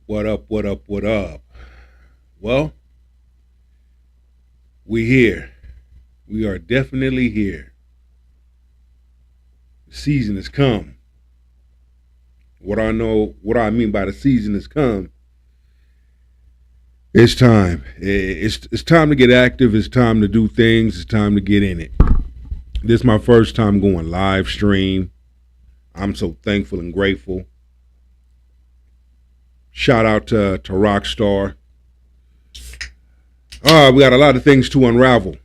What up, what up, what up? Well, we here. We are definitely here. The season has come. What I mean by the season has come, it's time. It's time to get active. It's time to do things. It's time to get in it. This is my first time going live stream. I'm so thankful and grateful. Shout out to Rockstar. We got a lot of things to unravel.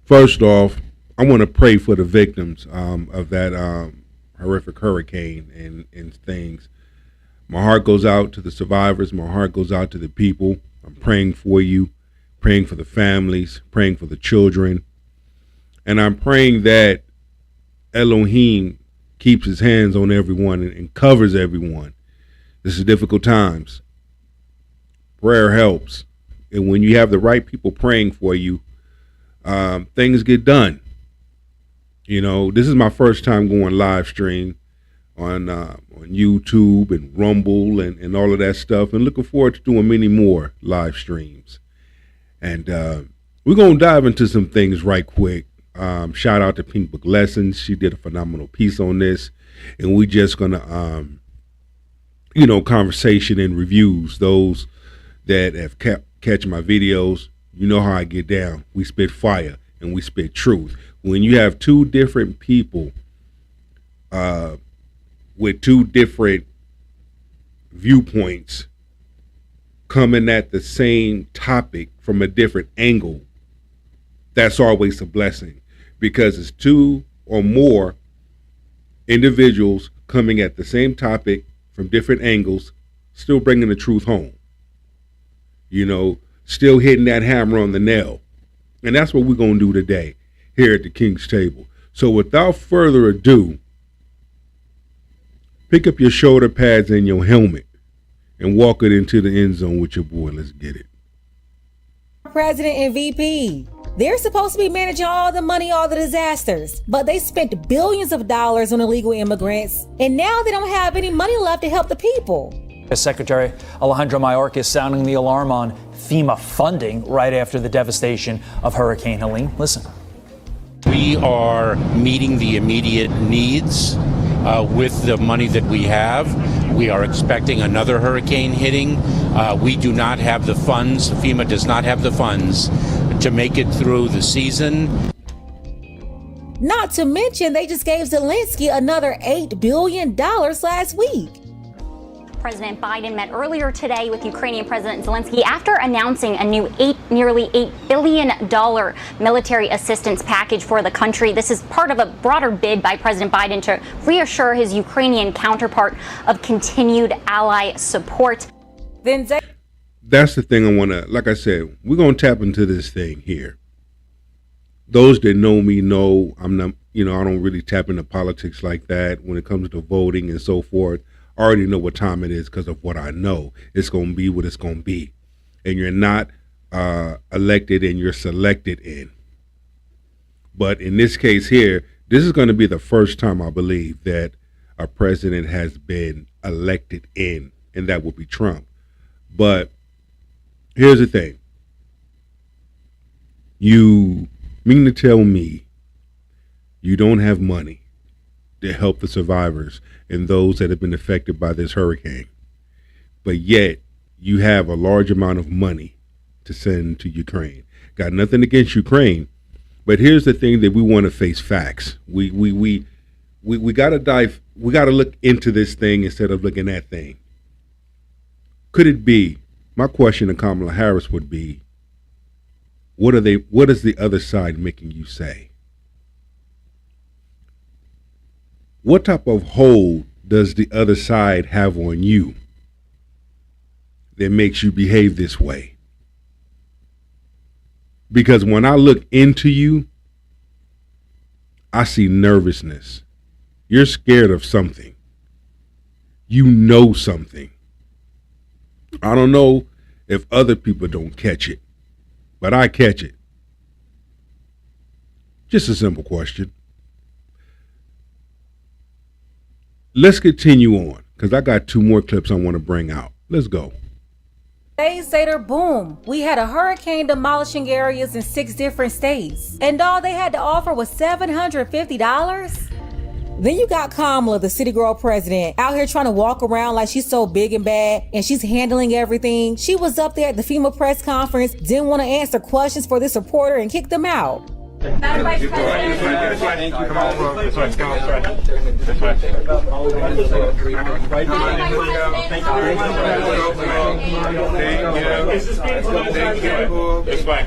First off, I want to pray for the victims of that horrific hurricane and things. My heart goes out to the survivors. My heart goes out to the people. I'm praying for you, praying for the families, praying for the children. And I'm praying that Elohim keeps his hands on everyone and covers everyone. This is difficult times. Prayer helps. And when you have the right people praying for you, things get done. You know, this is my first time going live stream on YouTube and Rumble and all of that stuff, and looking forward to doing many more live streams. And we're going to dive into some things right quick. Shout out to Pink Book Lessons. She did a phenomenal piece on this. And we just going to, conversation and reviews. Those that have catch my videos, you know how I get down. We spit fire and we spit truth. When you have two different people with two different viewpoints coming at the same topic from a different angle, that's always a blessing, because it's two or more individuals coming at the same topic from different angles, still bringing the truth home. Still hitting that hammer on the nail. And that's what we're going to do today here at the King's Table. So without further ado, pick up your shoulder pads and your helmet and walk it into the end zone with your boy. Let's get it. President and VP. They're supposed to be managing all the money, all the disasters, but they spent billions of dollars on illegal immigrants, and now they don't have any money left to help the people. Secretary Alejandro Mayorkas sounding the alarm on FEMA funding right after the devastation of Hurricane Helene. Listen. We are meeting the immediate needs with the money that we have. We are expecting another hurricane hitting. We do not have the funds. FEMA does not have the funds to make it through the season. Not to mention, they just gave Zelensky another $8 billion last week. President Biden met earlier today with Ukrainian President Zelensky after announcing a new nearly $8 billion military assistance package for the country. This is part of a broader bid by President Biden to reassure his Ukrainian counterpart of continued ally support. That's the thing I want to, like I said, we're going to tap into this thing here. Those that know me know I'm not, I don't really tap into politics like that when it comes to voting and so forth. I already know what time it is because of what I know. It's going to be what it's going to be. And you're not elected and you're selected in. But in this case here, this is going to be the first time, I believe, that a president has been elected in, and that would be Trump. But here's the thing. You mean to tell me you don't have money to help the survivors and those that have been affected by this hurricane, but yet you have a large amount of money to send to Ukraine? Got nothing against Ukraine, but here's the thing that we want to face facts. We got to dive. We got to look into this thing instead of looking at thing. Could it be? My question to Kamala Harris would be, what is the other side making you say? What type of hold does the other side have on you that makes you behave this way? Because when I look into you, I see nervousness. You're scared of something. You know something. I don't know if other people don't catch it, but I catch it. Just a simple question. Let's continue on. because I got 2 more clips I want to bring out. Let's go. Days later, boom, we had a hurricane demolishing areas in 6 different states. And all they had to offer was $750? Then you got Kamala, the city girl president, out here trying to walk around like she's so big and bad and she's handling everything. She was up there at the FEMA press conference, didn't want to answer questions for this reporter and kicked them out. Madam Vice President. Thank you. Come on. This way. Come on. This way.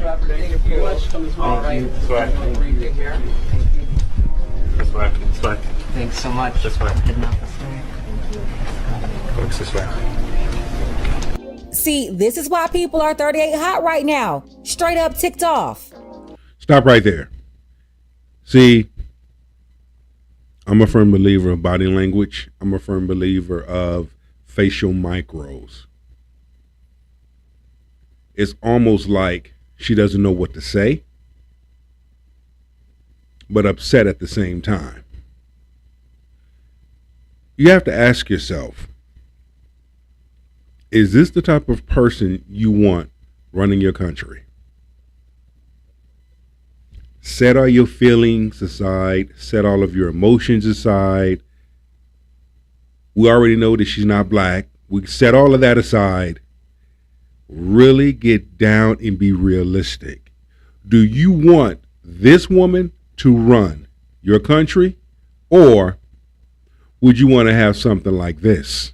This way. Thanks so much. This way. Looks this way. See, this is why people are 38 hot right now. Straight up ticked off. Stop right there. See, I'm a firm believer of body language. I'm a firm believer of facial micros. It's almost like she doesn't know what to say, but upset at the same time. You have to ask yourself, is this the type of person you want running your country? Set all your feelings aside. Set all of your emotions aside. We already know that she's not black. We set all of that aside. Really get down and be realistic. Do you want this woman to run your country, or would you want to have something like this?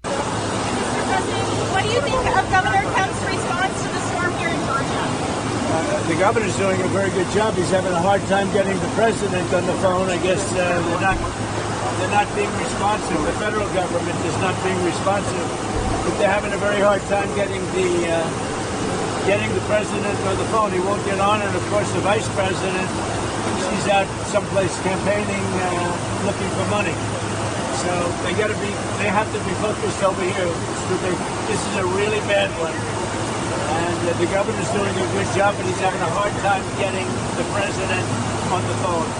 What do you think of Governor Kemp's response to the storm here in Georgia? The governor's doing a very good job. He's having a hard time getting the president on the phone. I guess they're not being responsive. The federal government is not being responsive. But they're having a very hard time getting the president on the phone. He won't get on, and of course the vice president, she's out someplace campaigning, looking for money. So they have to be focused over here. This is a really bad one. And the governor's doing a good job, but he's having a hard time getting the president on the phone.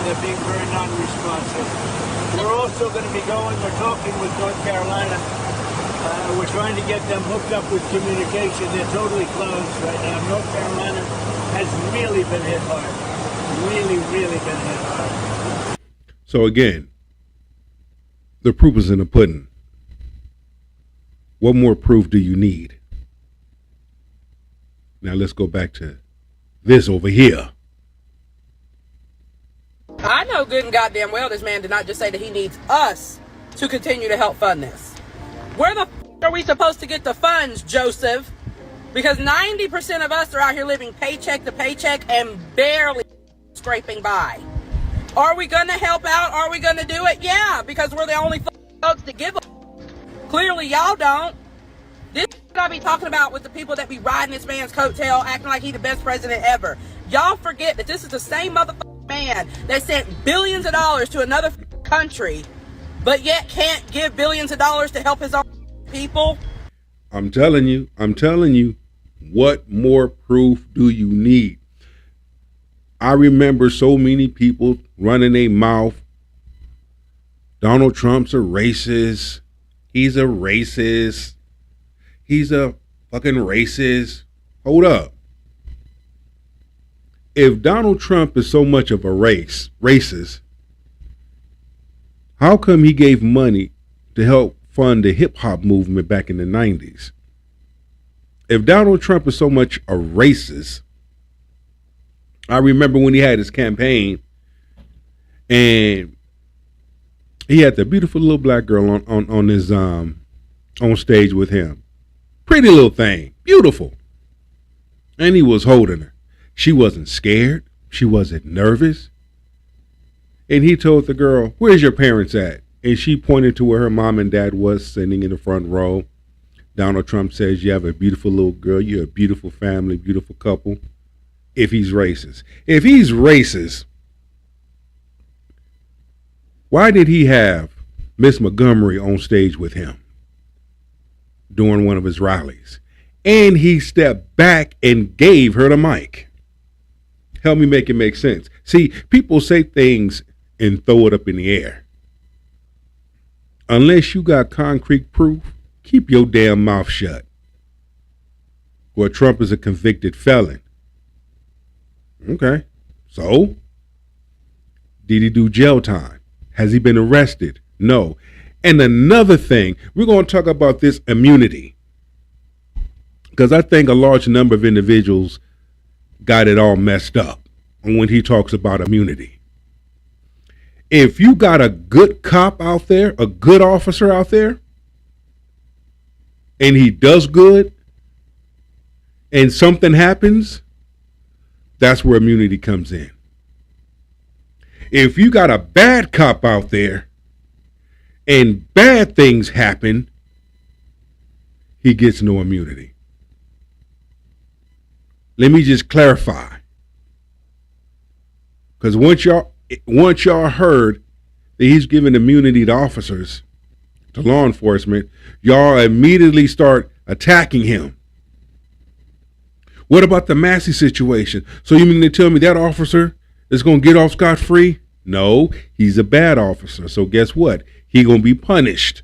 They're being very non-responsive. We're also going to be we're talking with North Carolina. We're trying to get them hooked up with communication. They're totally closed right now. North Carolina has really been hit hard. Really, really been hit hard. So again, the proof is in the pudding. What more proof do you need? Now let's go back to this over here. I know good and goddamn well this man did not just say that he needs us to continue to help fund this. Where the are we supposed to get the funds, Joseph? Because 90% of us are out here living paycheck to paycheck and barely scraping by. Are we going to help out? Are we going to do it? Yeah, because we're the only folks that give a. Clearly, y'all don't. This I be talking about with the people that be riding this man's coattail, acting like he the best president ever. Y'all forget that this is the same motherfucking man that sent billions of dollars to another country, but yet can't give billions of dollars to help his own people. I'm telling you, what more proof do you need? I remember so many people running their mouth. Donald Trump's a racist. He's a racist. He's a fucking racist. Hold up. If Donald Trump is so much of a racist, how come he gave money to help fund the hip hop movement back in the 90s? If Donald Trump is so much a racist, I remember when he had his campaign and he had the beautiful little black girl on his on stage with him. Pretty little thing, beautiful. And he was holding her. She wasn't scared. She wasn't nervous. And he told the girl, "Where's your parents at?" And she pointed to where her mom and dad was sitting in the front row. Donald Trump says, "You have a beautiful little girl. You're a beautiful family, beautiful couple." If he's racist. If he's racist, why did he have Miss Montgomery on stage with him during one of his rallies? And he stepped back and gave her the mic. Help me make it make sense. See, people say things and throw it up in the air. Unless you got concrete proof, keep your damn mouth shut. Well, Trump is a convicted felon. Okay, so did he do jail time? Has he been arrested? No. And another thing, we're going to talk about this immunity, because I think a large number of individuals got it all messed up when he talks about immunity. If you got a good cop out there, a good officer out there, and he does good, and something happens, that's where immunity comes in. If you got a bad cop out there and bad things happen, he gets no immunity. Let me just clarify. Because once y'all heard that he's giving immunity to officers, to law enforcement, y'all immediately start attacking him. What about the Massey situation? So you mean to tell me that officer is going to get off scot-free? No, he's a bad officer. So guess what? He's going to be punished.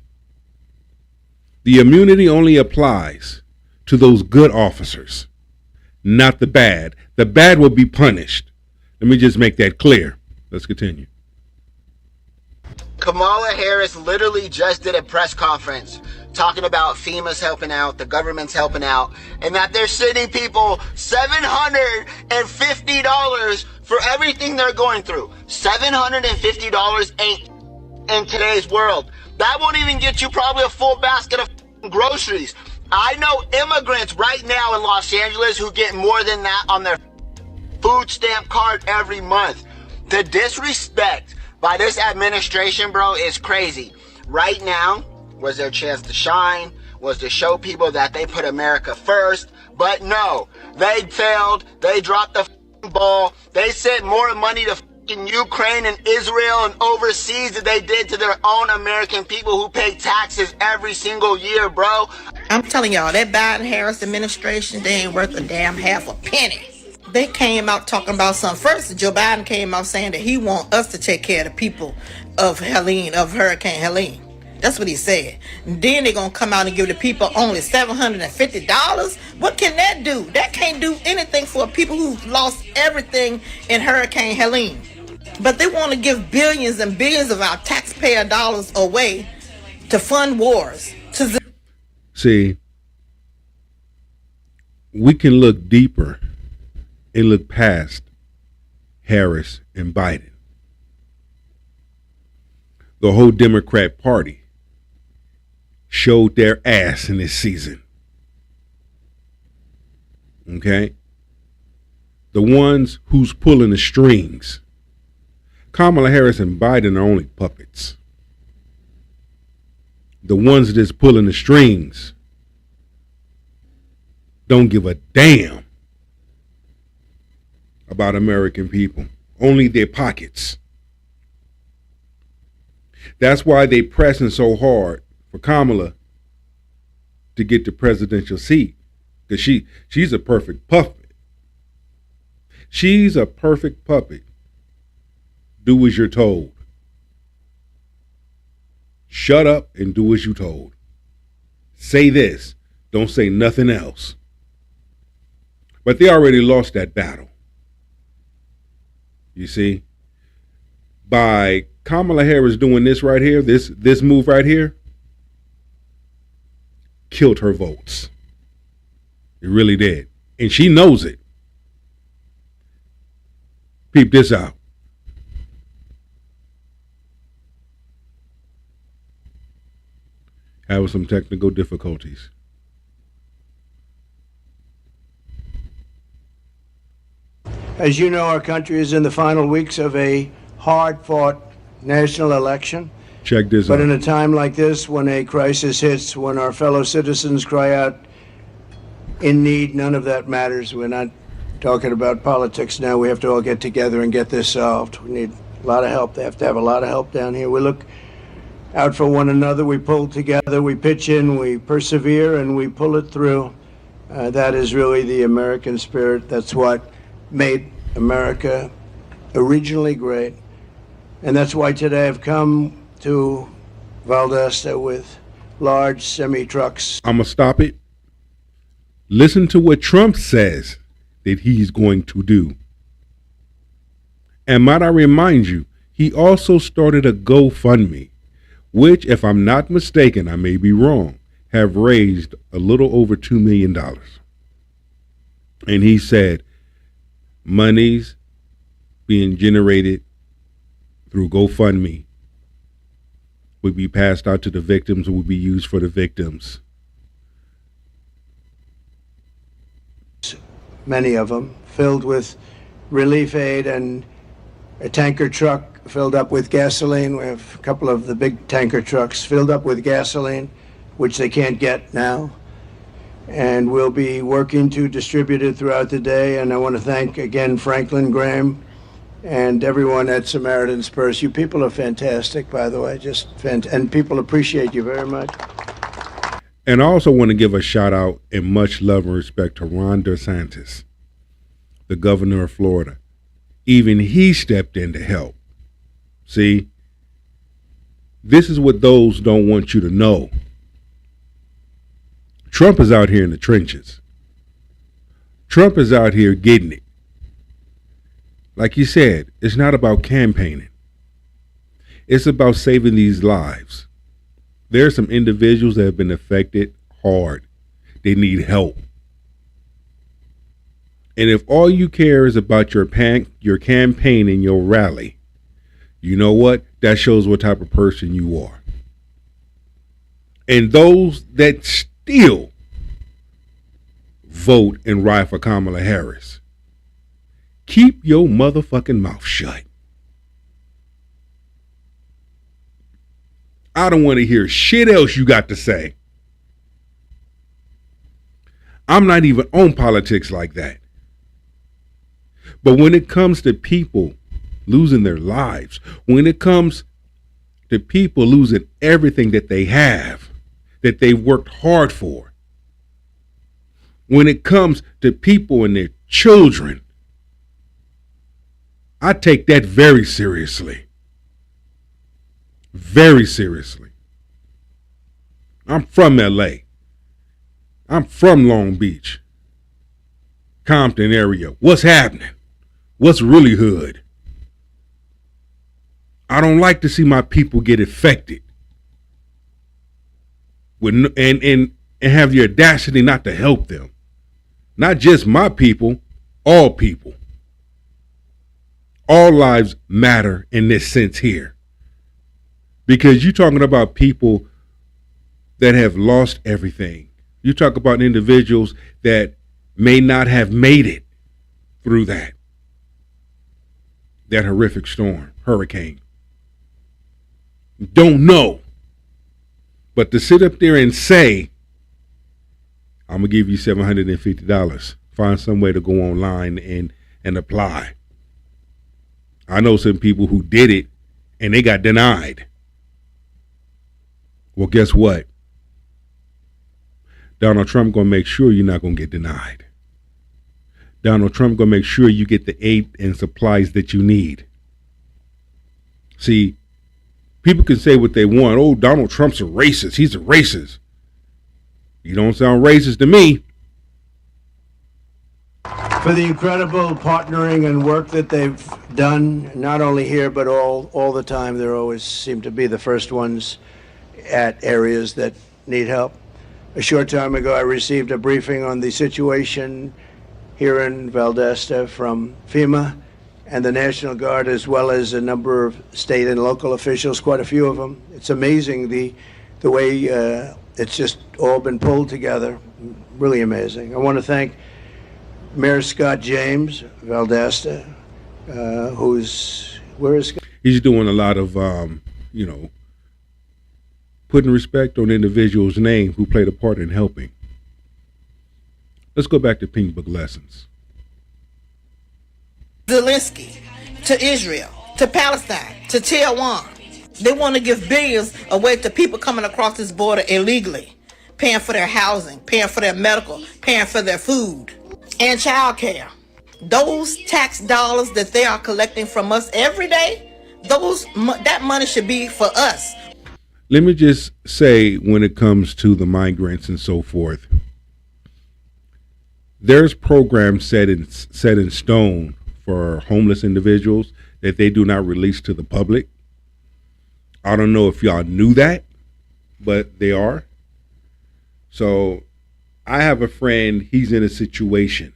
The immunity only applies to those good officers, not the bad. The bad will be punished. Let me just make that clear. Let's continue. Kamala Harris literally just did a press conference talking about FEMA's helping out, the government's helping out, and that they're sending people $750 for everything they're going through. $750 ain't in today's world. That won't even get you probably a full basket of groceries. I know immigrants right now in Los Angeles who get more than that on their food stamp card every month. The disrespect by this administration, bro, is crazy. Right now was their chance to shine, was to show people that they put America first, but no, they failed. They dropped the ball. They sent more money to Ukraine and Israel and overseas than they did to their own American people who pay taxes every single year, bro. I'm telling y'all, that Biden-Harris administration, they ain't worth a damn half a penny. They came out talking about something. First, Joe Biden came out saying that he want us to take care of the people of Hurricane Helene. That's what he said. And then they're going to come out and give the people only $750. What can that do? That can't do anything for people who lost everything in Hurricane Helene. But they want to give billions and billions of our taxpayer dollars away to fund wars. See, we can look deeper and look past Harris and Biden. The whole Democrat Party showed their ass in this season. Okay? The ones who's pulling the strings. Kamala Harris and Biden are only puppets. The ones that's pulling the strings don't give a damn about American people. Only their pockets. That's why they pressing so hard for Kamala to get the presidential seat. Because she's a perfect puppet. She's a perfect puppet. Do as you're told. Shut up and do as you're told. Say this. Don't say nothing else. But they already lost that battle. You see? By Kamala Harris doing this right here, this move right here, killed her votes. It really did. And she knows it. Peep this out. Having some technical difficulties. As you know, our country is in the final weeks of a hard-fought national election. Check this out. But in a time like this, when a crisis hits, when our fellow citizens cry out in need, none of that matters. We're not talking about politics now. We have to all get together and get this solved. We need a lot of help. They have to have a lot of help down here. We look out for one another. We pull together. We pitch in. We persevere, and we pull it through. That is really the American spirit. That's what made America originally great. And that's why today I've come to Valdosta with large semi-trucks. I'm going to stop it. Listen to what Trump says that he's going to do. And might I remind you, he also started a GoFundMe, which, if I'm not mistaken, I may be wrong, have raised a little over $2 million. And he said money's being generated through GoFundMe would be passed out to the victims and would be used for the victims. Many of them filled with relief aid and a tanker truck filled up with gasoline. We have a couple of the big tanker trucks filled up with gasoline, which they can't get now. And we'll be working to distribute it throughout the day. And I want to thank again Franklin Graham and everyone at Samaritan's Purse. You people are fantastic, by the way, and people appreciate you very much. And I also want to give a shout out and much love and respect to Ron DeSantis, the governor of Florida. Even he stepped in to help. See, this is what those don't want you to know. Trump is out here in the trenches. Trump is out here getting it. Like you said, it's not about campaigning. It's about saving these lives. There are some individuals that have been affected hard. They need help. And if all you care is about your campaign and your rally, you know what? That shows what type of person you are. And those that still vote and ride for Kamala Harris, keep your motherfucking mouth shut. I don't want to hear shit else you got to say. I'm not even on politics like that. But when it comes to people losing their lives, when it comes to people losing everything that they have, that they worked hard for, when it comes to people and their children, I take that very seriously. Very seriously. I'm from LA. I'm from Long Beach, Compton area. What's happening? What's really hood? I don't like to see my people get affected with and have the audacity not to help them. Not just my people, all people. All lives matter in this sense here. Because you're talking about people that have lost everything. You talk about individuals that may not have made it through that horrific storm, hurricane. Don't know. But to sit up there and say, I'm going to give you $750, find some way to go online and apply. I know some people who did it and they got denied. Well, guess what? Donald Trump going to make sure you're not going to get denied. Donald Trump going to make sure you get the aid and supplies that you need. See, people can say what they want. Oh, Donald Trump's a racist. He's a racist. You don't sound racist to me. For the incredible partnering and work that they've done, not only here, but all the time. They always seem to be the first ones at areas that need help. A short time ago, I received a briefing on the situation here in Valdosta from FEMA and the National Guard, as well as a number of state and local officials, quite a few of them. It's amazing the way it's just all been pulled together. Really amazing. I want to thank Mayor Scott James, Valdosta, where is Scott? He's doing a lot of, putting respect on individuals' name who played a part in helping. Let's go back to Pink Book Lessons. Zelensky, to Israel, to Palestine, to Taiwan. They want to give billions away to people coming across this border illegally, paying for their housing, paying for their medical, paying for their food, and child care. Those tax dollars that they are collecting from us every day, That money should be for us. Let me just say, when it comes to the migrants and so forth, there's programs set in stone for homeless individuals that they do not release to the public. I don't know if y'all knew that, but they are. So I have a friend, he's in a situation,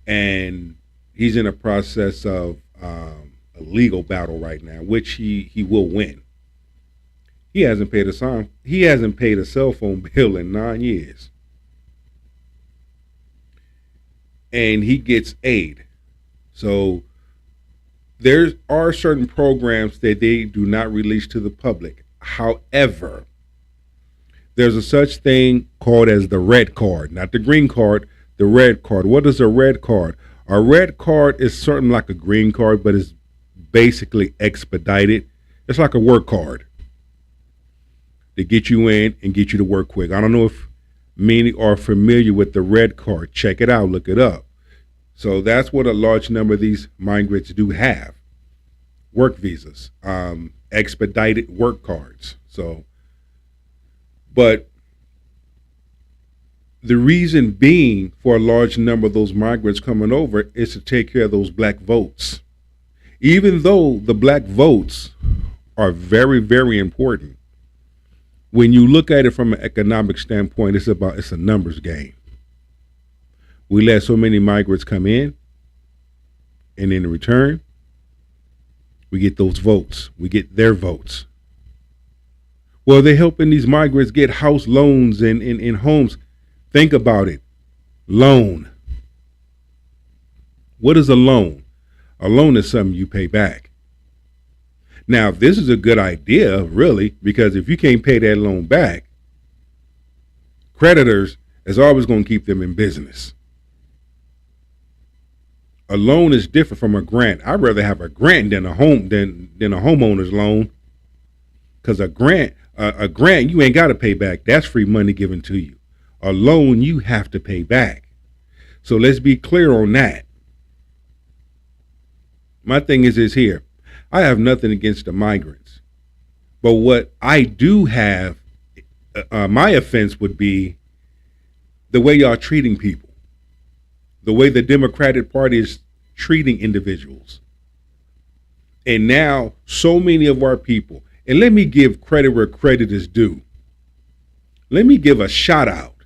and he's in a process of a legal battle right now, which he will win. He hasn't paid a cell phone bill in 9 years. And he gets aid. So there are certain programs that they do not release to the public. However, there's a such thing called as the red card, not the green card, the red card. What is a red card? A red card is something like a green card, but it's basically expedited. It's like a work card to get you in and get you to work quick. I don't know if many are familiar with the red card. Check it out, look it up. So that's what a large number of these migrants do have. Work visas, expedited work cards. So, but the reason being for a large number of those migrants coming over is to take care of those black votes. Even though the black votes are very, very important, when you look at it from an economic standpoint, it's a numbers game. We let so many migrants come in, and in return, we get those votes. We get their votes. Well, they're helping these migrants get house loans and homes. Think about it. Loan. What is a loan? A loan is something you pay back. Now, this is a good idea, really, because if you can't pay that loan back, creditors is always going to keep them in business. A loan is different from a grant. I'd rather have a grant than a homeowner's loan, because a grant you ain't got to pay back. That's free money given to you. A loan you have to pay back. So let's be clear on that. My thing is this here. I have nothing against the migrants, but what I do have, my offense would be the way y'all treating people, the way the Democratic Party is treating individuals. And now so many of our people, and let me give credit where credit is due. Let me give a shout out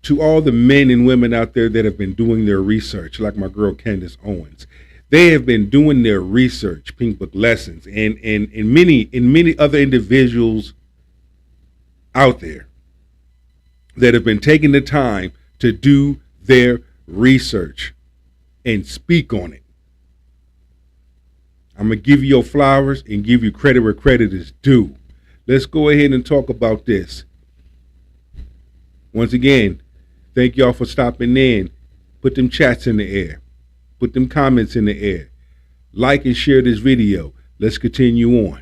to all the men and women out there that have been doing their research, like my girl Candace Owens. They have been doing their research, Pink Book Lessons, and many other individuals out there that have been taking the time to do their research and speak on it. I'm going to give you your flowers and give you credit where credit is due. Let's go ahead and talk about this. Once again, thank y'all for stopping in. Put them chats in the air. Put them comments in the air. Like and share this video. Let's continue on.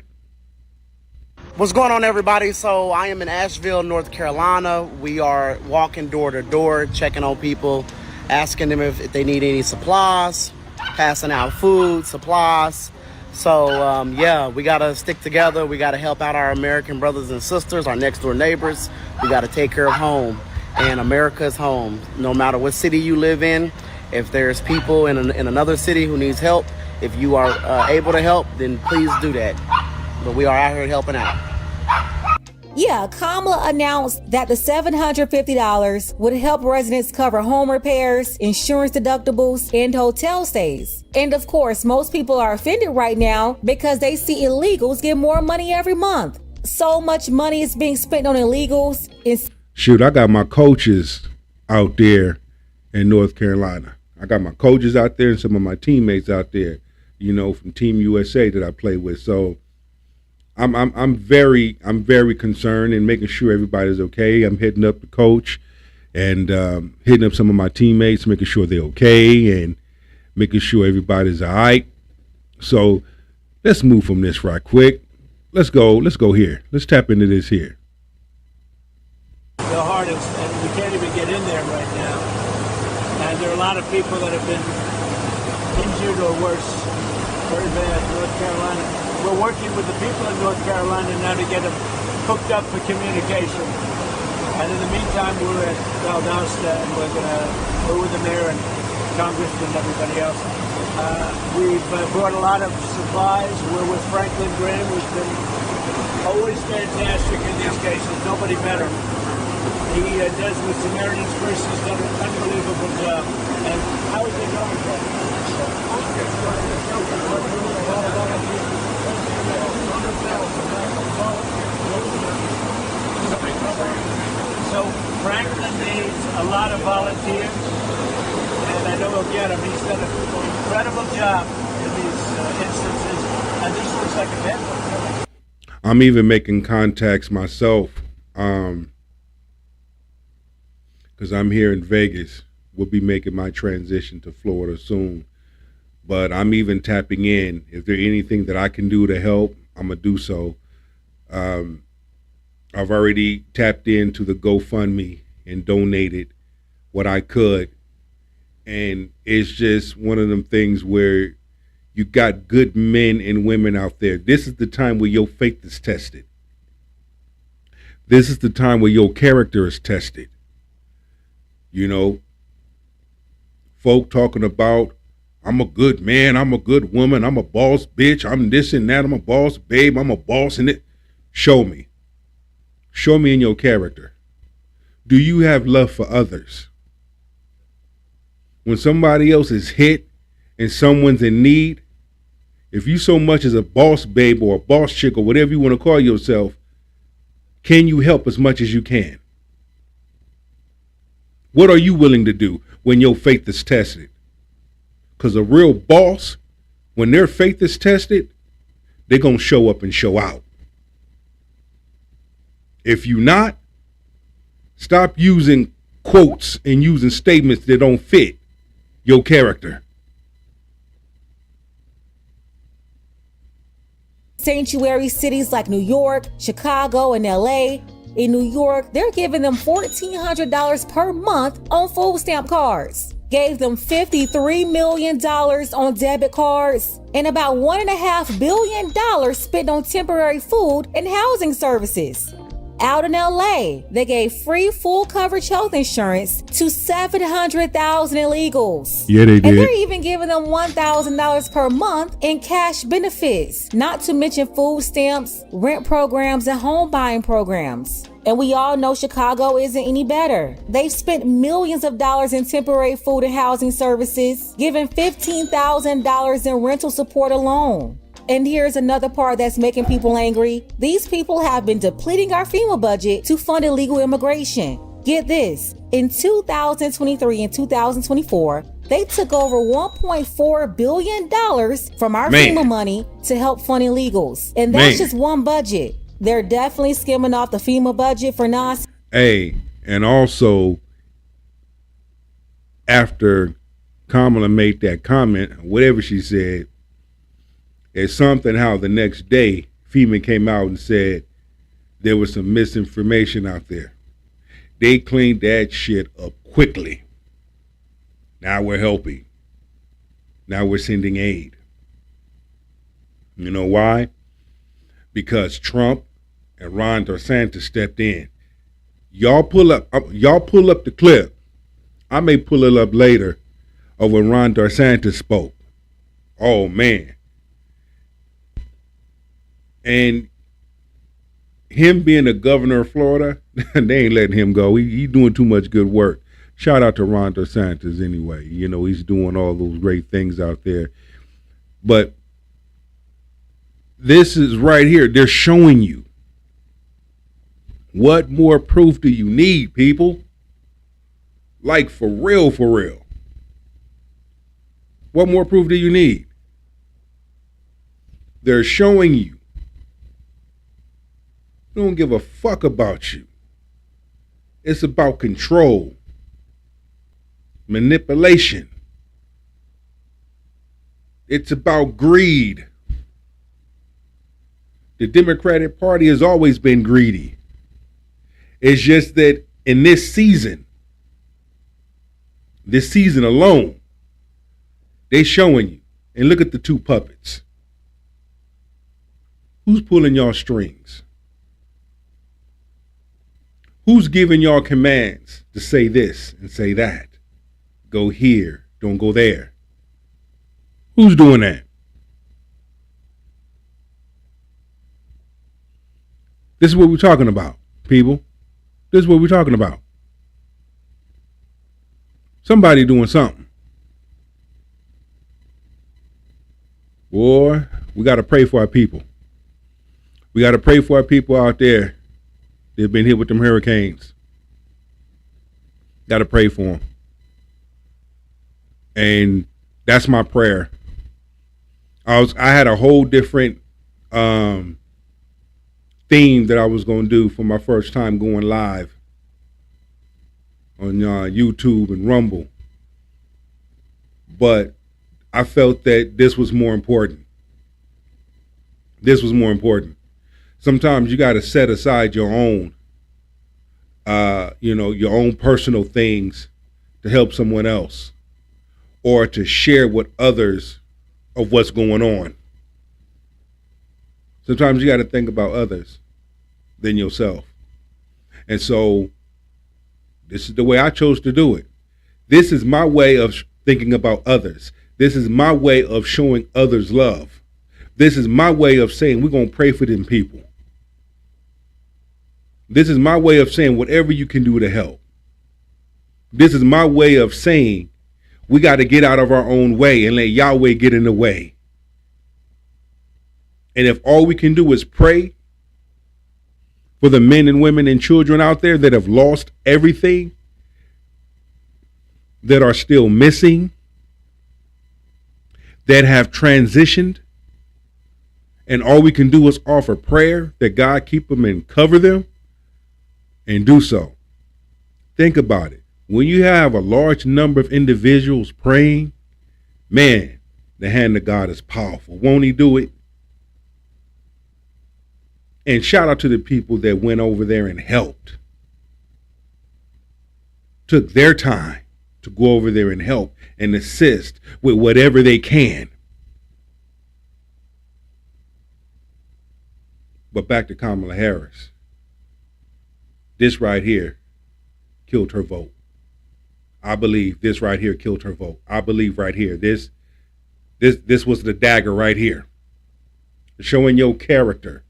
What's going on, everybody? So I am in Asheville, North Carolina. We are walking door to door, checking on people, asking them if they need any supplies, passing out food, supplies. So yeah, we got to stick together. We got to help out our American brothers and sisters, our next door neighbors. We got to take care of home, and America's home. No matter what city you live in, if there's people in another city who needs help, if you are able to help, then please do that. But we are out here helping out. Yeah, Kamala announced that the $750 would help residents cover home repairs, insurance deductibles, and hotel stays. And of course, most people are offended right now because they see illegals get more money every month. So much money is being spent on illegals. Shoot, I got my coaches out there in North Carolina. I got my coaches out there and some of my teammates out there, you know, from Team USA that I play with. So I'm very concerned and making sure everybody's okay. I'm hitting up the coach and hitting up some of my teammates, making sure they're okay and making sure everybody's all right. So let's move from this right quick. Let's go here. Let's tap into this here. The hardest, and we can't even get in there right now. And there are a lot of people that have been injured or worse very bad. North Carolina. We're working with the people in North Carolina now to get them hooked up for communication. And in the meantime, we're at Valdosta, and we're with the mayor and congressman and everybody else. We've brought a lot of supplies. We're with Franklin Graham, who's been always fantastic in these cases. Nobody better. He does with Samaritan's Purse. He's done an unbelievable job. And how is it going, Fred? So Franklin needs a lot of volunteers, and I know he'll get them. He's done an incredible job in these instances, and this looks like a bad one. I'm even making contacts myself, because I'm here in Vegas. We'll be making my transition to Florida soon. But I'm even tapping in. If there's anything that I can do to help, I'm going to do so. I've already tapped into the GoFundMe and donated what I could. And it's just one of them things where you got good men and women out there. This is the time where your faith is tested. This is the time where your character is tested. You know, folk talking about, I'm a good man, I'm a good woman, I'm a boss bitch, I'm this and that, I'm a boss babe, I'm a boss in it. Show me. Show me in your character. Do you have love for others? When somebody else is hit and someone's in need, if you so much as a boss babe or a boss chick or whatever you want to call yourself, can you help as much as you can? What are you willing to do when your faith is tested? Because a real boss, when their faith is tested, they're going to show up and show out. If you not, stop using quotes and using statements that don't fit your character. Sanctuary cities like New York, Chicago, and LA. In New York, they're giving them $1,400 per month on food stamp cards. Gave them $53 million on debit cards and about $1.5 billion spent on temporary food and housing services. Out in LA, they gave free full coverage health insurance to 700,000 illegals. Yeah, they did. And they're even giving them $1,000 per month in cash benefits, not to mention food stamps, rent programs, and home buying programs. And we all know Chicago isn't any better. They've spent millions of dollars in temporary food and housing services, giving $15,000 in rental support alone. And here's another part that's making people angry. These people have been depleting our FEMA budget to fund illegal immigration. Get this, in 2023 and 2024, they took over $1.4 billion from our FEMA money to help fund illegals. And that's just one budget. They're definitely skimming off the FEMA budget for nonsense. Hey, and also, after Kamala made that comment, whatever she said, it's something how the next day FEMA came out and said there was some misinformation out there. They cleaned that shit up quickly. Now we're helping. Now we're sending aid. You know why? Because Trump and Ron DeSantis stepped in. Y'all pull up the clip. I may pull it up later of when Ron DeSantis spoke. Oh man. And him being the governor of Florida, they ain't letting him go. He doing too much good work. Shout out to Ron DeSantis anyway. You know, he's doing all those great things out there. But this is right here. They're showing you. What more proof do you need, people? Like for real, for real. What more proof do you need? They're showing you. They don't give a fuck about you. It's about control, manipulation. It's about greed. The Democratic Party has always been greedy. It's just that in this season alone, they're showing you. and look at the two puppets. Who's pulling y'all strings? Who's giving y'all commands to say this and say that? Go here, don't go there. Who's doing that? This is what we're talking about, people. This is what we're talking about. Somebody doing something. Boy, we got to pray for our people. We got to pray for our people out there that have been hit with them hurricanes. Got to pray for them. And that's my prayer. I had a whole different theme that I was going to do for my first time going live on YouTube and Rumble. But I felt that this was more important. This was more important. Sometimes you got to set aside your own, your own personal things to help someone else or to share with others of what's going on. Sometimes you got to think about others than yourself. And so this is the way I chose to do it. This is my way of thinking about others. This is my way of showing others love. This is my way of saying we're going to pray for them people. This is my way of saying whatever you can do to help. This is my way of saying we got to get out of our own way and let Yahweh get in the way. And if all we can do is pray for the men and women and children out there that have lost everything, that are still missing, that have transitioned, and all we can do is offer prayer that God keep them and cover them, and do so. Think about it. When you have a large number of individuals praying, man, the hand of God is powerful. Won't he do it? And shout out to the people that went over there and helped. Took their time to go over there and help and assist with whatever they can. But back to Kamala Harris. This right here killed her vote. I believe this right here killed her vote. I believe right here, this was the dagger right here. Showing your character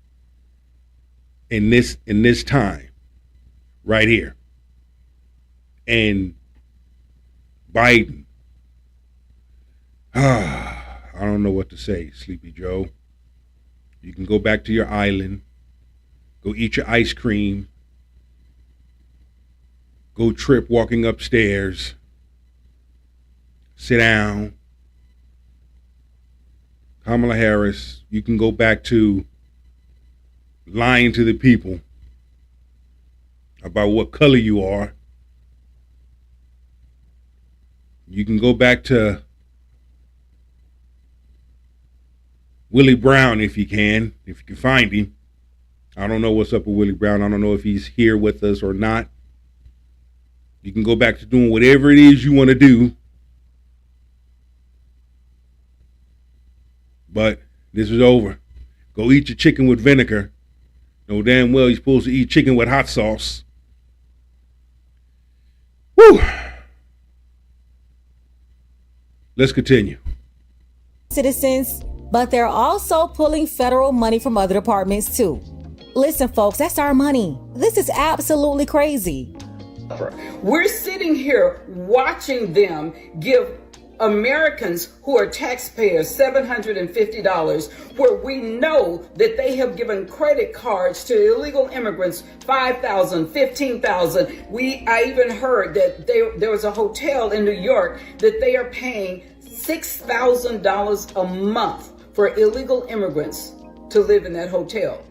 in this time right here. And Biden, I don't know what to say, Sleepy Joe. You can go back to your island, go eat your ice cream, go trip walking upstairs, sit down. Kamala Harris, you can go back to lying to the people about what color you are. You can go back to Willie Brown if you can find him. I don't know what's up with Willie Brown. I don't know if he's here with us or not. You can go back to doing whatever it is you want to do. But this is over. Go eat your chicken with vinegar. Know damn well you're supposed to eat chicken with hot sauce. Woo! Let's continue. Citizens, but they're also pulling federal money from other departments too. Listen, folks, that's our money. This is absolutely crazy. We're sitting here watching them give Americans who are taxpayers $750, where we know that they have given credit cards to illegal immigrants $5,000, $15,000. I even heard that there was a hotel in New York that they are paying $6,000 a month for illegal immigrants to live in that hotel.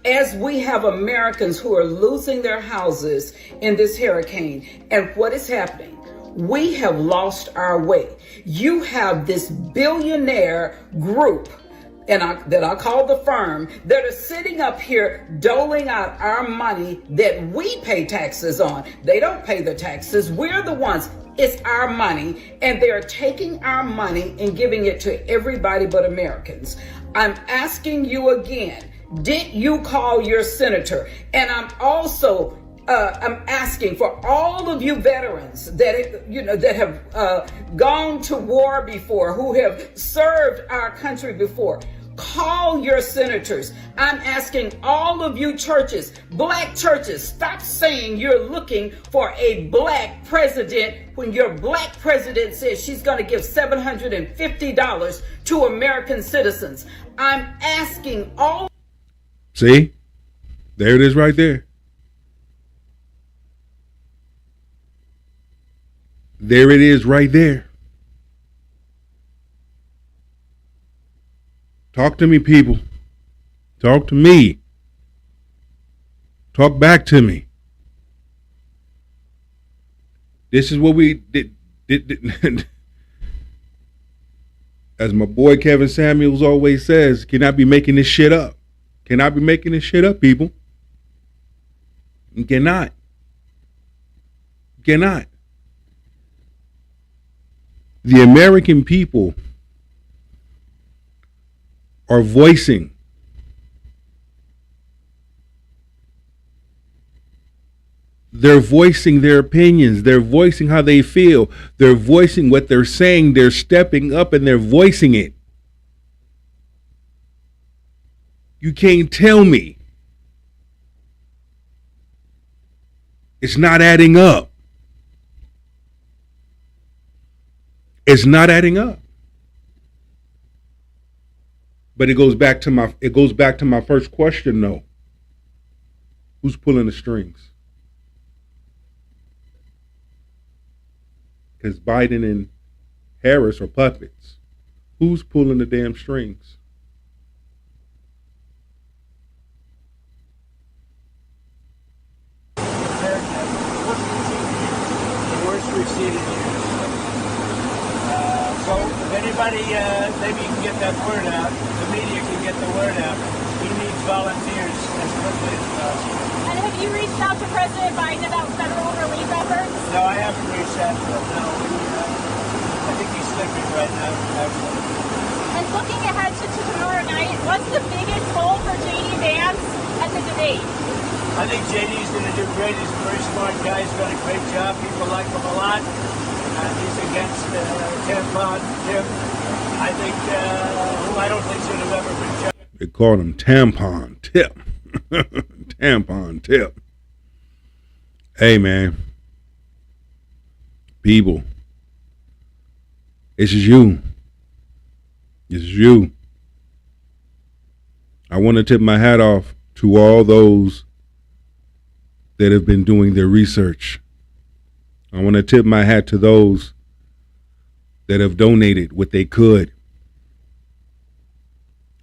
As we have Americans who are losing their houses in this hurricane, and what is happening? We have lost our way. You have this billionaire group that I call the firm, that are sitting up here doling out our money that we pay taxes on. They don't pay the taxes. We're the ones. It's our money. And they're taking our money and giving it to everybody but Americans. I'm asking you again, did you call your senator? And I'm also I'm asking for all of you veterans that have gone to war before, who have served our country before. Call your senators. I'm asking all of you churches, black churches, stop saying you're looking for a black president when your black president says she's going to give $750 to American citizens. I'm asking all. See, there it is right there. There it is right there. Talk to me, people. Talk to me. Talk back to me. This is what we did. As my boy Kevin Samuels always says, cannot be making this shit up. Cannot be making this shit up, people. You cannot. You cannot. The American people are voicing their opinions. They're voicing how they feel. They're voicing what they're saying. They're stepping up and they're voicing it. You can't tell me it's not adding up. It's not adding up. But it goes back to my first question though. Who's pulling the strings? Because Biden and Harris are puppets. Who's pulling the damn strings? The worst we've seen in years. So if anybody, maybe you can get that word out, the media can get the word out. He needs volunteers as quickly as possible. And have you reached out to President Biden about federal relief efforts? No, I haven't reached out to him. No, I think he's sleeping right now, actually. And looking ahead to tomorrow night, what's the biggest goal for J.D. Vance at the debate? I think JD's going to do great. He's a very smart guy. He's done a great job. People like him a lot. He's against Tampon Tim. I think, who I don't think should have ever been judged. They called him Tampon Tip. Tampon Tip. Hey, man. People. This is you. This is you. I want to tip my hat off to all those that have been doing their research. I want to tip my hat to those that have donated what they could.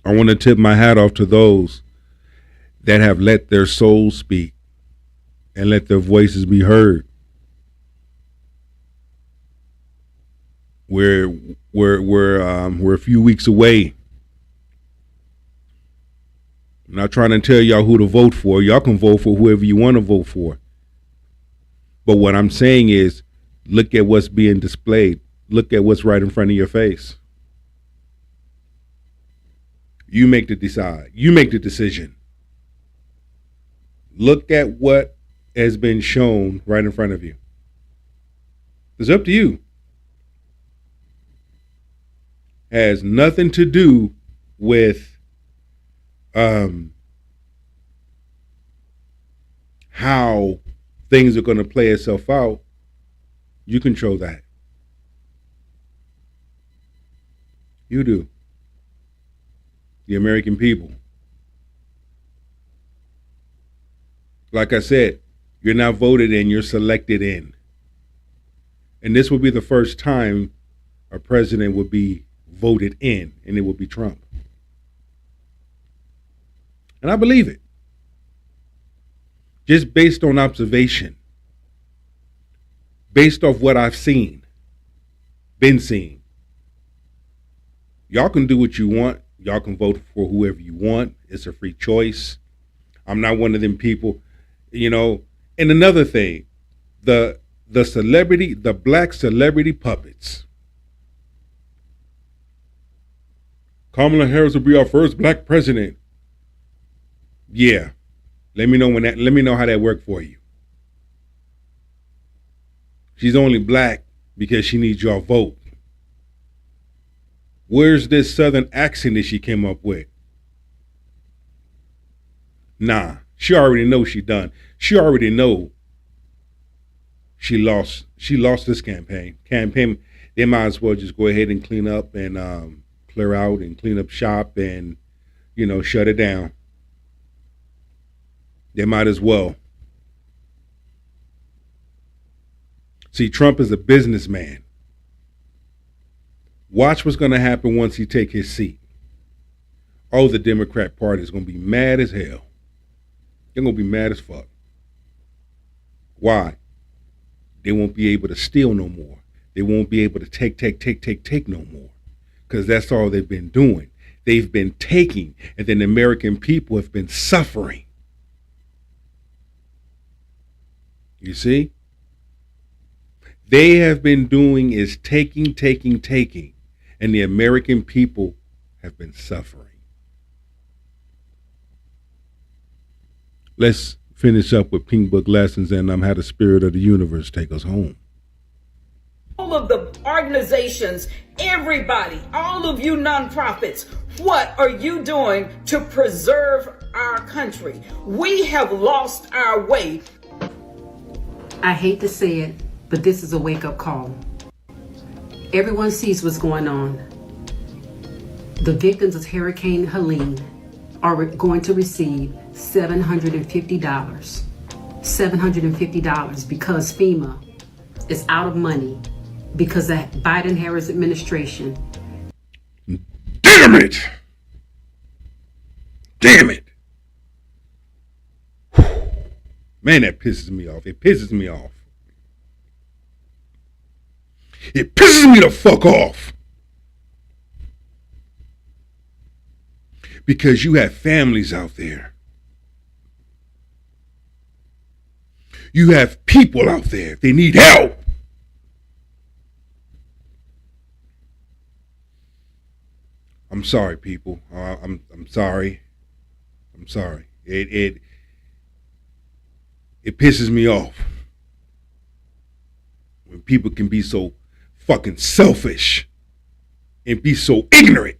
I want to tip my hat off to those that have let their souls speak and let their voices be heard. We're a few weeks away. I'm not trying to tell y'all who to vote for. Y'all can vote for whoever you want to vote for. But what I'm saying is, look at what's being displayed. Look at what's right in front of your face. You make the decide. You make the decision. Look at what has been shown right in front of you. It's up to you. Has nothing to do with how things are going to play itself out. You control that. You do. The American people. Like I said, you're not voted in, you're selected in. And this will be the first time a president would be voted in, and it would be Trump. And I believe it. Just based on observation. Based off what I've seen. Been seeing. Y'all can do what you want. Y'all can vote for whoever you want. It's a free choice. I'm not one of them people, you know. And another thing, the black celebrity puppets. Kamala Harris will be our first black president. Yeah. Let me know how that worked for you. She's only black because she needs your vote. Where's this southern accent that she came up with? Nah, she already knows she done. She already know she lost this campaign. They might as well just go ahead and clean up and clear out and clean up shop and, you know, shut it down. They might as well. See, Trump is a businessman. Watch what's going to happen once he take his seat. Oh, the Democrat Party is going to be mad as hell. They're going to be mad as fuck. Why? They won't be able to steal no more. They won't be able to take no more. Because that's all they've been doing. They've been taking, and then the American people have been suffering. You see? They have been doing is taking, and the American people have been suffering. Let's finish up with Pink Book Lessons and how the spirit of the universe take us home. All of the organizations, everybody, all of you nonprofits, what are you doing to preserve our country? We have lost our way. I hate to say it, but this is a wake-up call. Everyone sees what's going on. The victims of Hurricane Helene are going to receive $750 because FEMA is out of money because the Biden-Harris administration. Damn it! Man, that pisses me off. It pisses me off. It pisses me the fuck off. Because you have families out there. You have people out there. They need help. I'm sorry, people. I'm sorry. I'm sorry. It pisses me off when people can be so fucking selfish and be so ignorant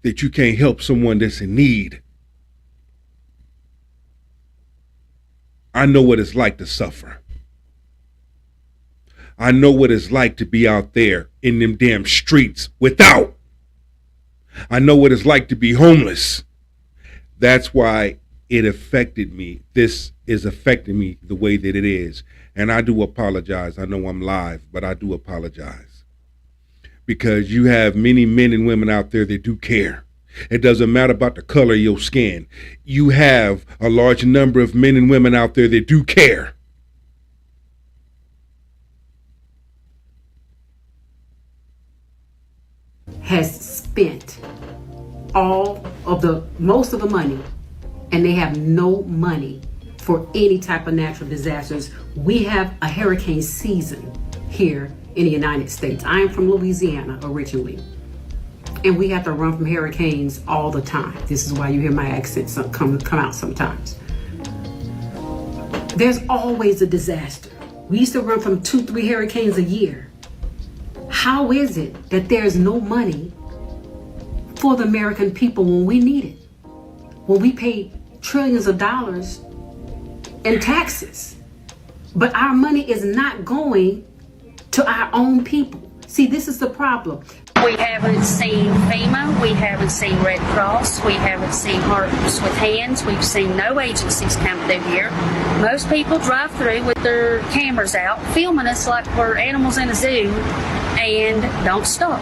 that you can't help someone that's in need. I know what it's like to suffer. I know what it's like to be out there in them damn streets without. I know what it's like to be homeless. That's why it affected me. This is affecting me the way that it is. And I do apologize. I know I'm live, but I do apologize. Because you have many men and women out there that do care. It doesn't matter about the color of your skin. You have a large number of men and women out there that do care. Has spent most of the money, and they have no money for any type of natural disasters. We have a hurricane season here in the United States. I am from Louisiana originally, and we have to run from hurricanes all the time. This is why you hear my accent come out sometimes. There's always a disaster. We used to run from 2-3 hurricanes a year. How is it that there's no money for the American people when we need it? When we pay trillions of dollars in taxes, but our money is not going to our own people. See, this is the problem. We haven't seen FEMA, we haven't seen Red Cross, we haven't seen Hearts with Hands, we've seen no agencies come through here. Most people drive through with their cameras out, filming us like we're animals in a zoo, and don't stop.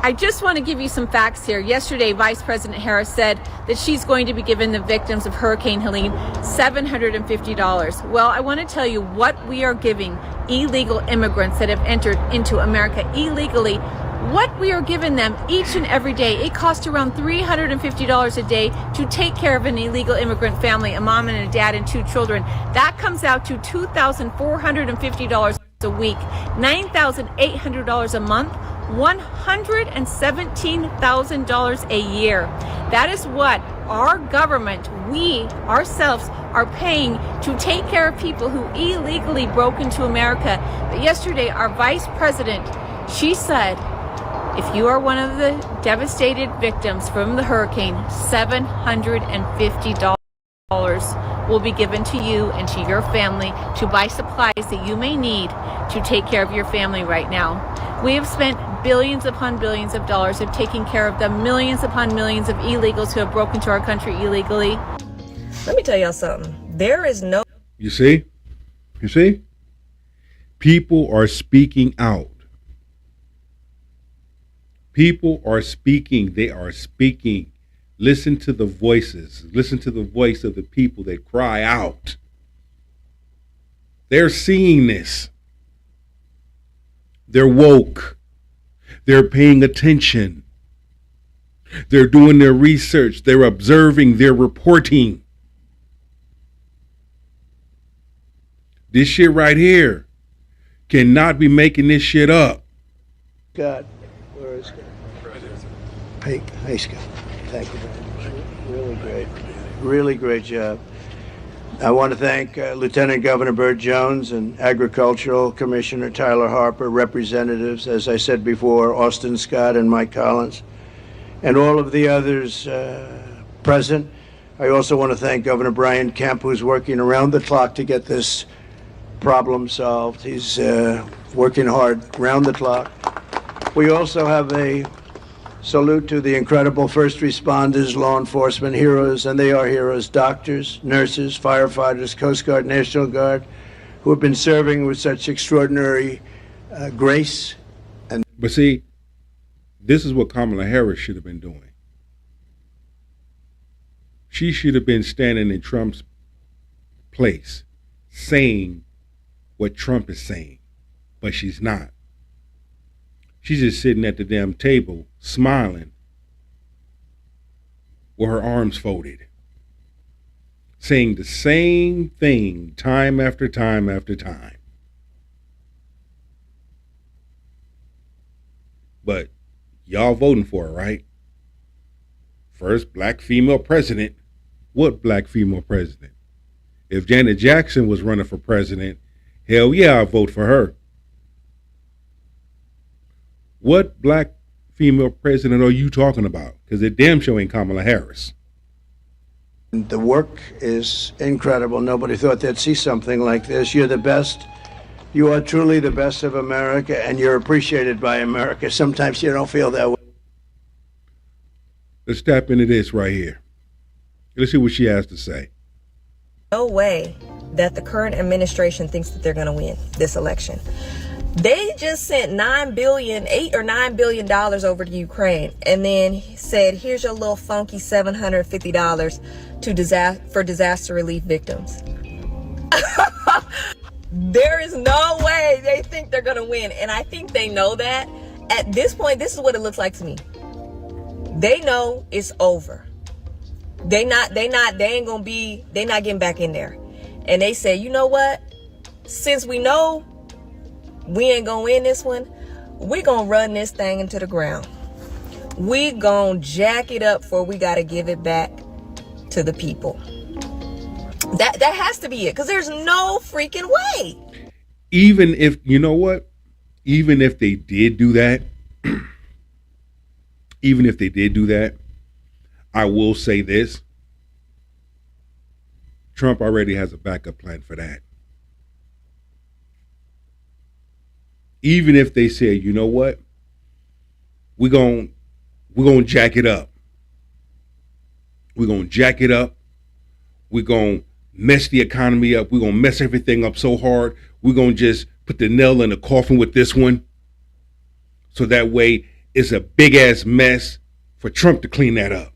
I just want to give you some facts here. Yesterday, Vice President Harris said that she's going to be giving the victims of Hurricane Helene $750. Well, I want to tell you what we are giving illegal immigrants that have entered into America illegally what we are giving them each and every day. It costs around $350 a day to take care of an illegal immigrant family, a mom and a dad and 2 children. That comes out to $2,450 a week, $9,800 a month, $117,000 a year. That is what our government, we ourselves, are paying to take care of people who illegally broke into America. But yesterday, our vice president, she said, if you are one of the devastated victims from the hurricane, $750 will be given to you and to your family to buy supplies that you may need to take care of your family right now. We have spent billions upon billions of dollars of taking care of the millions upon millions of illegals who have broken into our country illegally. Let me tell y'all something. There is no... You see? People are speaking out. People are speaking. They are speaking. Listen to the voices. Listen to the voice of the people that cry out. They're seeing this. They're woke. They're paying attention. They're doing their research. They're observing. They're reporting. This shit right here cannot be making this shit up. Scott, where is Scott? Hey, Scott. Thank you very much. Really great. Really great job. I want to thank Lieutenant Governor Burt Jones and Agricultural Commissioner Tyler Harper, representatives, as I said before, Austin Scott and Mike Collins, and all of the others present. I also want to thank Governor Brian Kemp, who's working around the clock to get this problem solved. He's working hard around the clock. We also have a salute to the incredible first responders, law enforcement heroes, and they are heroes, doctors, nurses, firefighters, Coast Guard, National Guard, who have been serving with such extraordinary grace. But see, this is what Kamala Harris should have been doing. She should have been standing in Trump's place, saying what Trump is saying, but she's not. She's just sitting at the damn table, smiling, with her arms folded, saying the same thing time after time after time. But y'all voting for her, right? First black female president. What black female president? If Janet Jackson was running for president, hell yeah, I'll vote for her. What black female president are you talking about? Because it damn sure ain't Kamala Harris. The work is incredible. Nobody thought they'd see something like this. You're the best. You are truly the best of America, and you're appreciated by America. Sometimes you don't feel that way. Let's tap into this right here. Let's see what she has to say. No way that the current administration thinks that they're going to win this election. They just sent $8 or $9 billion over to Ukraine, and then said, "Here's your little funky $750 for disaster relief victims." There is no way they think they're going to win, and I think they know that. At this point, this is what it looks like to me. They know it's over. They're not getting back in there. And they say, you know what? Since we know we ain't gonna win this one, we gonna run this thing into the ground. We gonna jack it up before we gotta give it back to the people. That has to be it, because there's no freaking way. Even if, you know what? Even if they did do that, I will say this. Trump already has a backup plan for that. Even if they say, you know what? We're going to jack it up. We're going to jack it up. We're going to mess the economy up. We're going to mess everything up so hard. We're going to just put the nail in the coffin with this one. So that way it's a big ass mess for Trump to clean that up.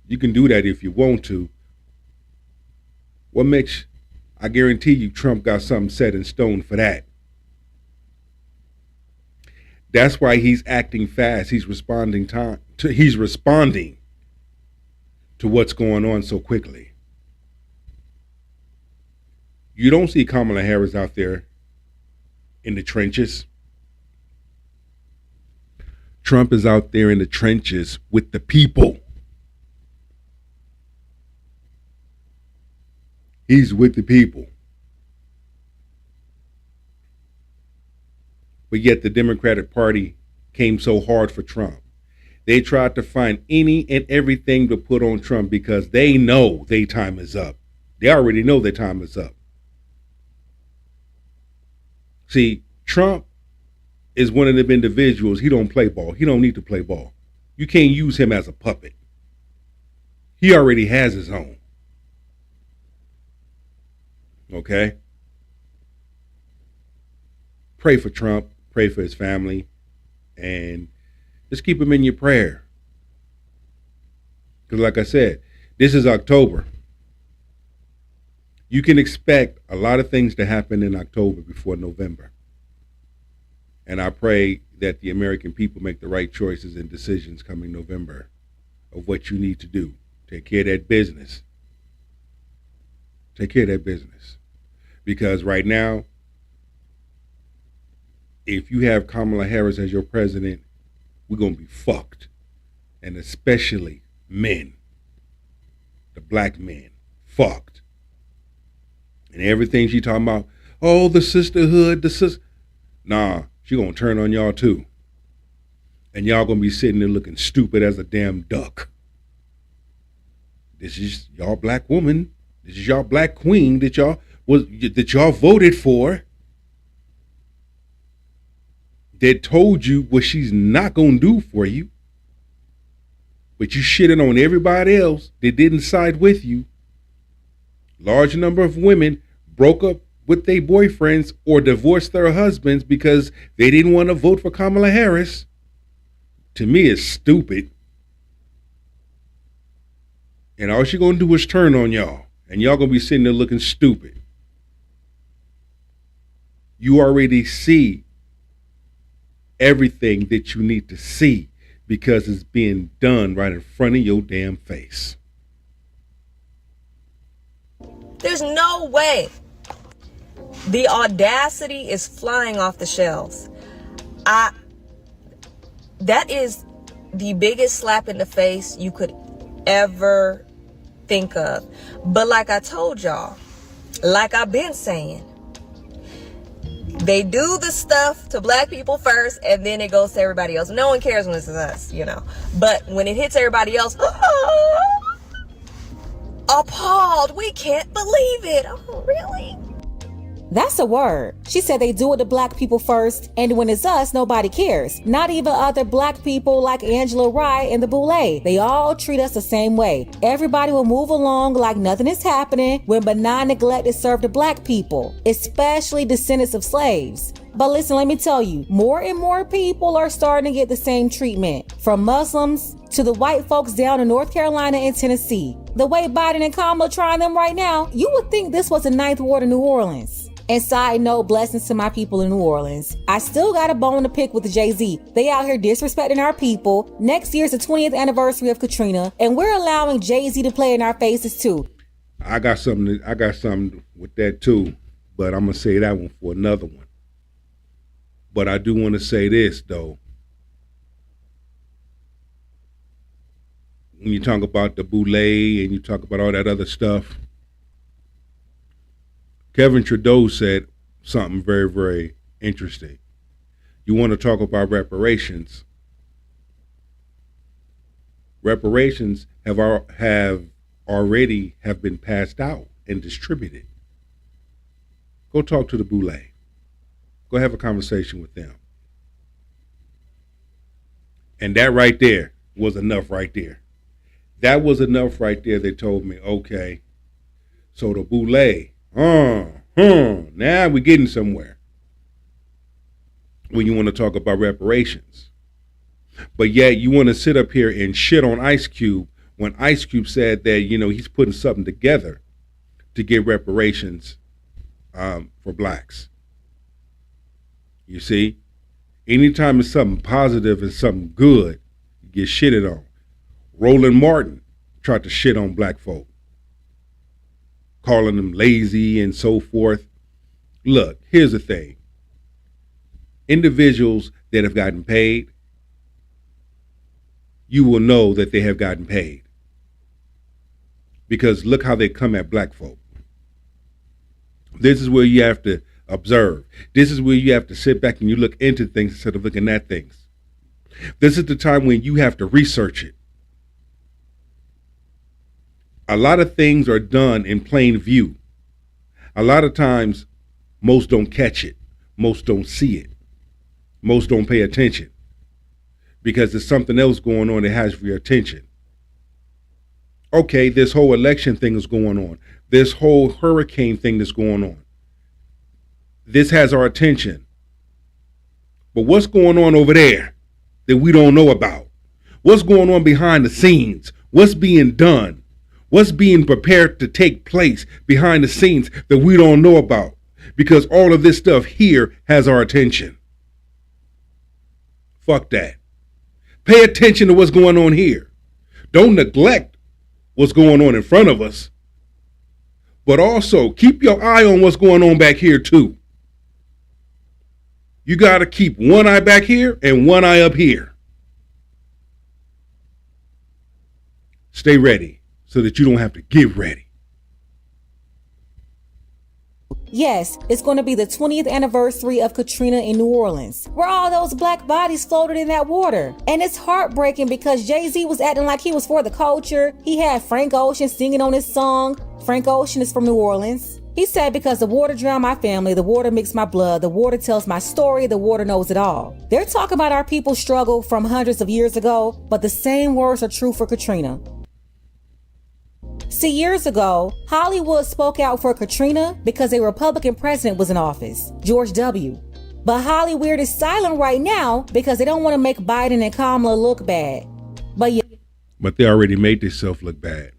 You can do that if you want to. What makes, I guarantee you Trump got something set in stone for that. That's why he's acting fast. He's responding to what's going on so quickly. You don't see Kamala Harris out there in the trenches. Trump is out there in the trenches with the people. He's with the people. But yet the Democratic Party came so hard for Trump. They tried to find any and everything to put on Trump because they know their time is up. They already know their time is up. See, Trump is one of them individuals. He don't play ball. He don't need to play ball. You can't use him as a puppet. He already has his own. Okay? Pray for Trump. Pray for his family. And just keep him in your prayer. Because like I said, this is October. You can expect a lot of things to happen in October before November. And I pray that the American people make the right choices and decisions coming November of what you need to do. Take care of that business. Take care of that business. Because right now, if you have Kamala Harris as your president, we're going to be fucked. And especially men. The black men. Fucked. And everything she talking about, oh, the sisterhood, Nah, she going to turn on y'all too. And y'all going to be sitting there looking stupid as a damn duck. This is y'all black woman. This is y'all black queen that y'all voted for. That told you what she's not going to do for you. But you shitting on everybody else that didn't side with you. Large number of women broke up with their boyfriends or divorced their husbands because they didn't want to vote for Kamala Harris. To me, it's stupid. And all she's going to do is turn on y'all. And y'all going to be sitting there looking stupid. You already see everything that you need to see because it's being done right in front of your damn face. There's no way. The audacity is flying off the shelves. That is the biggest slap in the face you could ever think of. But like I told y'all, like I've been saying, they do the stuff to black people first and then it goes to everybody else. No one cares when it's us, you know. But when it hits everybody else, appalled. We can't believe it. Oh, really? That's a word. She said they do it to black people first, and when it's us, nobody cares. Not even other black people like Angela Rye and the Boulay. They all treat us the same way. Everybody will move along like nothing is happening when benign neglect is served to black people, especially descendants of slaves. But listen, let me tell you, more and more people are starting to get the same treatment, from Muslims to the white folks down in North Carolina and Tennessee. The way Biden and Kamala trying them right now, you would think this was the Ninth Ward of New Orleans. And side note, blessings to my people in New Orleans. I still got a bone to pick with Jay-Z. They out here disrespecting our people. Next year's the 20th anniversary of Katrina, and we're allowing Jay-Z to play in our faces too. I got something with that too, but I'm gonna say that one for another one. But I do want to say this though. When you talk about the Boulay and you talk about all that other stuff, Kevin Trudeau said something very, very interesting. You want to talk about reparations. Reparations have already been passed out and distributed. Go talk to the Boulay. Go have a conversation with them. And that right there was enough right there. That was enough right there. They told me, okay, so the Boulay, now we're getting somewhere when you want to talk about reparations. But yet you want to sit up here and shit on Ice Cube when Ice Cube said that, you know, he's putting something together to get reparations for blacks. You see, Anytime it's something positive and something good, you get shitted on. Roland Martin tried to shit on black folk, calling them lazy and so forth. Look, here's the thing. Individuals that have gotten paid, you will know that they have gotten paid. Because look how they come at black folk. This is where you have to observe. This is where you have to sit back and you look into things instead of looking at things. This is the time when you have to research it. A lot of things are done in plain view. A lot of times, most don't catch it. Most don't see it. Most don't pay attention. Because there's something else going on that has your attention. Okay, this whole election thing is going on. This whole hurricane thing that's going on. This has our attention. But what's going on over there that we don't know about? What's going on behind the scenes? What's being done? What's being prepared to take place behind the scenes that we don't know about? Because all of this stuff here has our attention. Fuck that. Pay attention to what's going on here. Don't neglect what's going on in front of us. But also keep your eye on what's going on back here too. You got to keep one eye back here and one eye up here. Stay ready so that you don't have to get ready. Yes, it's going to be the 20th anniversary of Katrina in New Orleans, where all those black bodies floated in that water. And it's heartbreaking because Jay-Z was acting like he was for the culture. He had Frank Ocean singing on his song. Frank Ocean is from New Orleans. He said, because the water drowned my family, the water mixed my blood, the water tells my story, the water knows it all. They're talking about our people's struggle from hundreds of years ago, but the same words are true for Katrina. See, years ago, Hollywood spoke out for Katrina because a Republican president was in office, George W. But Hollywood is silent right now because they don't want to make Biden and Kamala look bad. But they already made themselves look bad.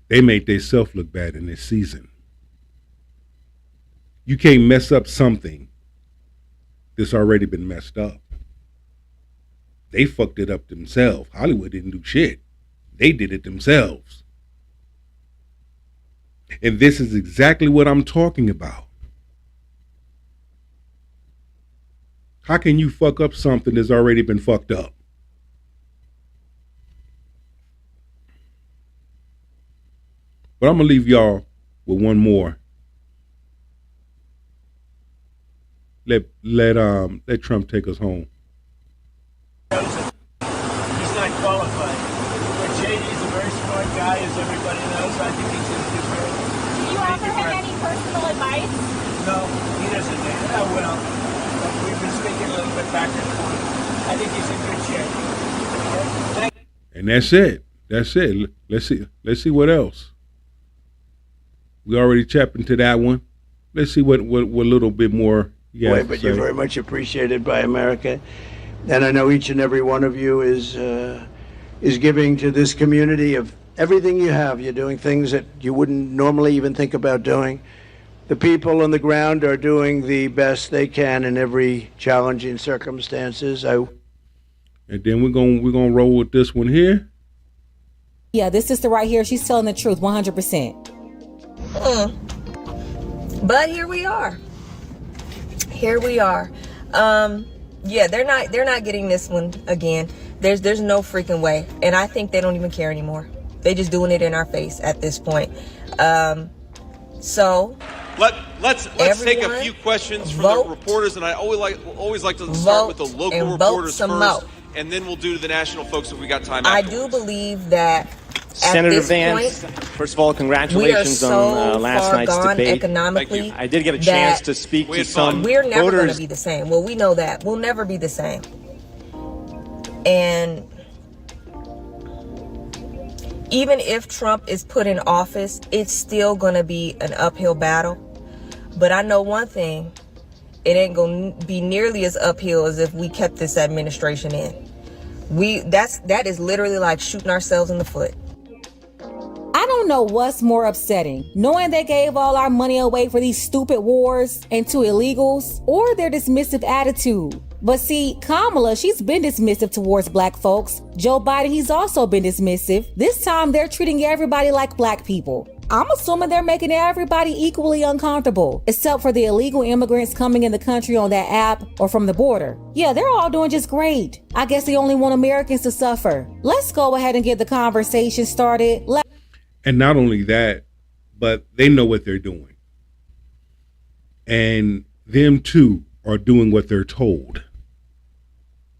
They made themselves look bad in this season. You can't mess up something that's already been messed up. They fucked it up themselves. Hollywood didn't do shit. They did it themselves. And this is exactly what I'm talking about. How can you fuck up something that's already been fucked up? But I'm going to leave y'all with one more. Let Trump take us home. He's not qualified. But JD's a very smart guy, as everybody knows. I think he's in a good way. Do you offer him any personal advice? No, he doesn't. Well, we've been speaking a little bit back and forth. I think he's in good shape. And that's it. That's it. Let's see what else. We already tapped into that one. Let's see what little bit more. But you're very much appreciated by America, and I know each and every one of you is giving to this community of everything you have. You're doing things that you wouldn't normally even think about doing. The people on the ground are doing the best they can in every challenging circumstances. And then we're gonna roll with this one here. Yeah, this sister right here, she's telling the truth 100%. But here we are. Here we are. Yeah, they're not getting this one again. There's no freaking way. And I think they don't even care anymore. They just doing it in our face at this point. So let's take a few questions from the reporters, and I always like to start with the local reporters first, and then we'll do the national folks if we got time. I do believe that Senator Vance, first of all, congratulations on last night's debate. Economically, I did get a chance to speak to some We're never going to voters. be the same. Well, we know that. We'll never be the same. And even if Trump is put in office, it's still going to be an uphill battle. But I know one thing. It ain't going to be nearly as uphill as if we kept this administration in. That is literally like shooting ourselves in the foot. I I don't know what's more upsetting, knowing they gave all our money away for these stupid wars and to illegals, or their dismissive attitude. But see, Kamala, she's been dismissive towards black folks. Joe Biden, he's also been dismissive. This time they're treating everybody like black people. I'm assuming they're making everybody equally uncomfortable, except for the illegal immigrants coming in the country on that app or from the border. Yeah, they're all doing just great. I guess they only want Americans to suffer. Let's go ahead and get the conversation started. And not only that, but they know what they're doing. And them too are doing what they're told.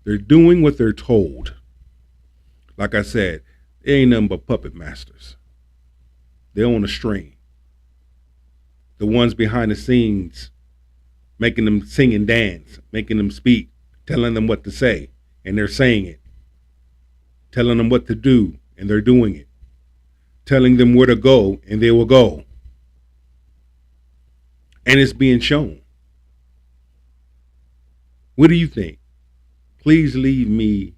They're doing what they're told. Like I said, they ain't nothing but puppet masters. They're on a string. The ones behind the scenes, making them sing and dance, making them speak, telling them what to say, and they're saying it. Telling them what to do, and they're doing it. Telling them where to go, and they will go. And it's being shown. What do you think? Please leave me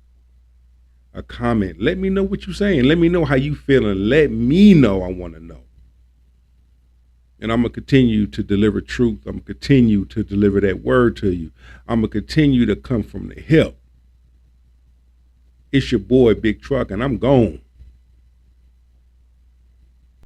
a comment. Let me know what you're saying. Let me know how you feeling. Let me know. I want to know. And I'm going to continue to deliver truth. I'm going to continue to deliver that word to you. I'm going to continue to come from the hip. It's your boy, Big Truck, and I'm gone.